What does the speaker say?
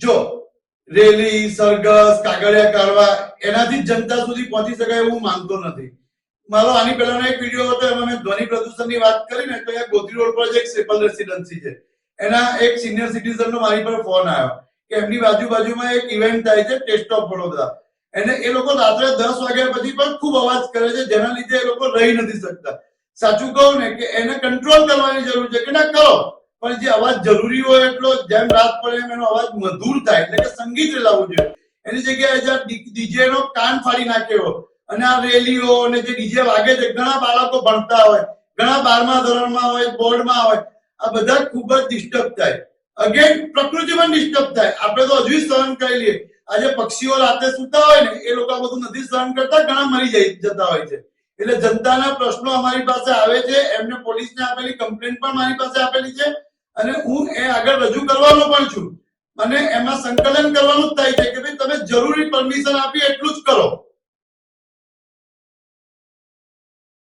જો રેલી, સરઘસ, કાગળિયા કાઢવા એનાથી જનતા સુધી પહોંચી શકાય એવું માનતો નથી. મારો આની પહેલાનો એક વિડીયો હતો એમાં મેં ધ્વનિ પ્રદૂષણની વાત કરી ને, તો ગોત્રી રોડ પર એક ટ્રિપલ રેસિડેન્સી છે, એના એક સિનિયર સિટીઝનનો મારી પર ફોન આવ્યો કે એમની બાજુમાં એક ઇવેન્ટ થાય છે ટેસ્ટ ઓફ વડોદરા, અને એ લોકો રાત્રે 10 વાગ્યા પછી પણ ખૂબ અવાજ કરે છે, જેના લીધે એ લોકો રહી નથી શકતા. સાચું કહું ને કે એને કંટ્રોલ કરવાની જરૂર છે કે ના કરો, પણ જે અવાજ જરૂરી હોય એટલો, જેમ રાત પડે એમ એનો અવાજ મધુર થાય, એટલે કે સંગીત લાવવું જોઈએ. એની જગ્યાએ જ્યાં ડીજે નો કાન ફાડી નાખ્યો અને આ રેલીઓ અને જે ડીજે વાગે છે, ઘણા બાળકો ભણતા હોય, ઘણા 12મા ધોરણમાં હોય, બોર્ડમાં હોય, આ બધા ખૂબ જ ડિસ્ટર્બ થાય. અગેન પ્રકૃતિ પણ ડિસ્ટર્બ થાય. આપણે તો હજુ સહન કરી લઈએ, આજે પક્ષીઓ રાતે સુતા હોય ને એ લોકો બધું નથી સહન કરતા, ઘણા મરી જતા હોય છે. એટલે જનતાના પ્રશ્નો અમારી પાસે આવે છે, એમને પોલીસને આપેલી કમ્પ્લેન પણ મારી પાસે આપેલી છે, અને હું એ આગળ રજૂ કરવાનો પણ છું. અને એમાં સંકલન કરવાનું જ થાય છે કે ભાઈ તમે જરૂરી પરમિશન આપી એટલું જ કરો.